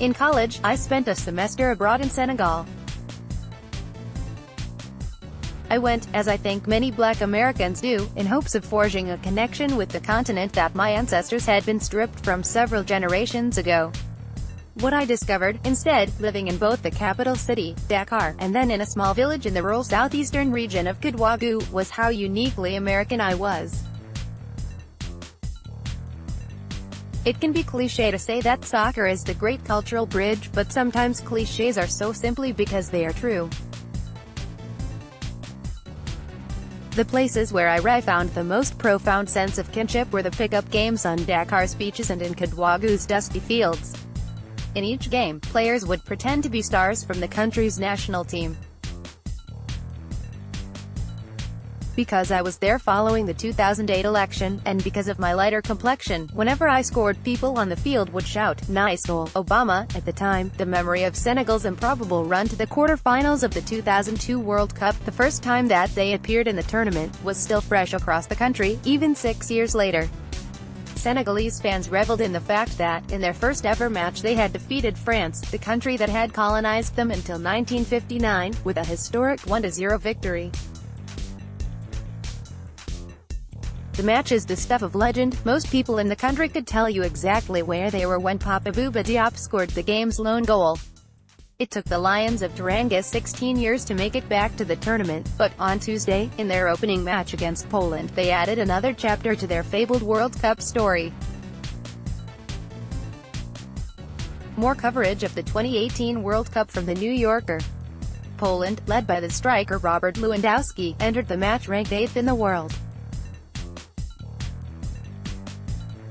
In college, I spent a semester abroad in Senegal. I went, as I think many Black Americans do, in hopes of forging a connection with the continent that my ancestors had been stripped from several generations ago. What I discovered, instead, living in both the capital city, Dakar, and then in a small village in the rural southeastern region of Kédougou, was how uniquely American I was. It can be cliché to say that soccer is the great cultural bridge, but sometimes clichés are so simply because they are true. The places where I found the most profound sense of kinship were the pickup games on Dakar's beaches and in Kédougou's dusty fields. In each game, players would pretend to be stars from the country's national team. Because I was there following the 2008 election, and because of my lighter complexion, whenever I scored, people on the field would shout, "Nice goal, Obama." At the time, the memory of Senegal's improbable run to the quarter-finals of the 2002 World Cup, the first time that they appeared in the tournament, was still fresh across the country, even 6 years later. Senegalese fans reveled in the fact that, in their first ever match they had defeated France, the country that had colonized them until 1959, with a historic 1-0 victory. The match is the stuff of legend. Most people in the country could tell you exactly where they were when Papa Bouba Diop scored the game's lone goal. It took the Lions of Teranga 16 years to make it back to the tournament, but, on Tuesday, in their opening match against Poland, they added another chapter to their fabled World Cup story. More coverage of the 2018 World Cup from The New Yorker. Poland, led by the striker Robert Lewandowski, entered the match ranked 8th in the world.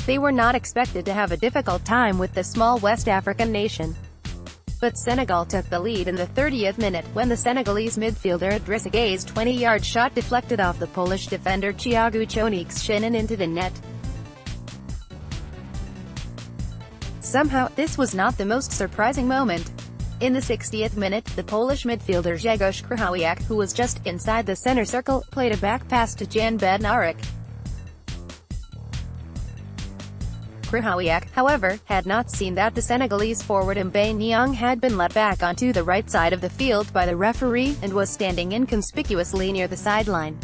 They were not expected to have a difficult time with the small West African nation. But Senegal took the lead in the 30th minute, when the Senegalese midfielder Idrissa Gueye's 20-yard shot deflected off the Polish defender Thiago Chonik's shin and into the net. Somehow, this was not the most surprising moment. In the 60th minute, the Polish midfielder Grzegorz Krychowiak, who was just inside the center circle, played a back pass to Jan Bednarek. Krychowiak, however, had not seen that the Senegalese forward Mbaye Niang had been let back onto the right side of the field by the referee, and was standing inconspicuously near the sideline.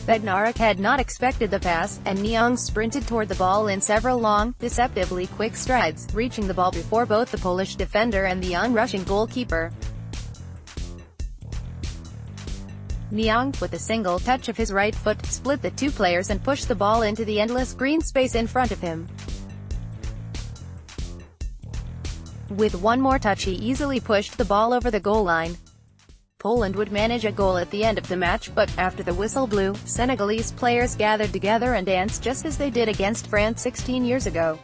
Bednarek had not expected the pass, and Niang sprinted toward the ball in several long, deceptively quick strides, reaching the ball before both the Polish defender and the onrushing goalkeeper. Niang, with a single touch of his right foot, split the two players and pushed the ball into the endless green space in front of him. With one more touch he easily pushed the ball over the goal line. Poland would manage a goal at the end of the match, but, after the whistle blew, Senegalese players gathered together and danced just as they did against France 16 years ago.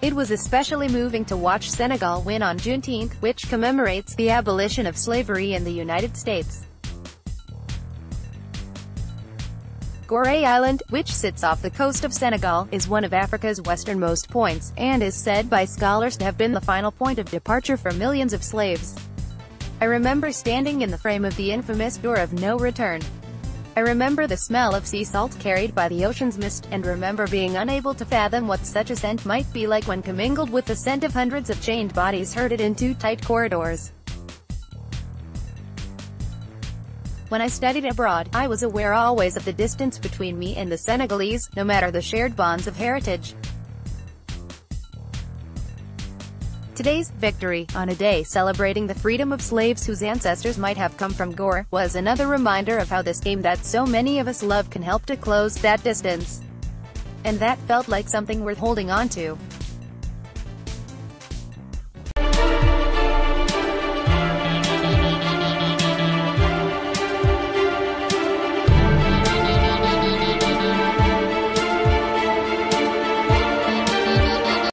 It was especially moving to watch Senegal win on Juneteenth, which commemorates the abolition of slavery in the United States. Gorée Island, which sits off the coast of Senegal, is one of Africa's westernmost points, and is said by scholars to have been the final point of departure for millions of slaves. I remember standing in the frame of the infamous Door of No Return. I remember the smell of sea salt carried by the ocean's mist, and remember being unable to fathom what such a scent might be like when commingled with the scent of hundreds of chained bodies herded into tight corridors. When I studied abroad, I was aware always of the distance between me and the Senegalese, no matter the shared bonds of heritage. Today's victory, on a day celebrating the freedom of slaves whose ancestors might have come from Gore, was another reminder of how this game that so many of us love can help to close that distance. And that felt like something worth holding on to.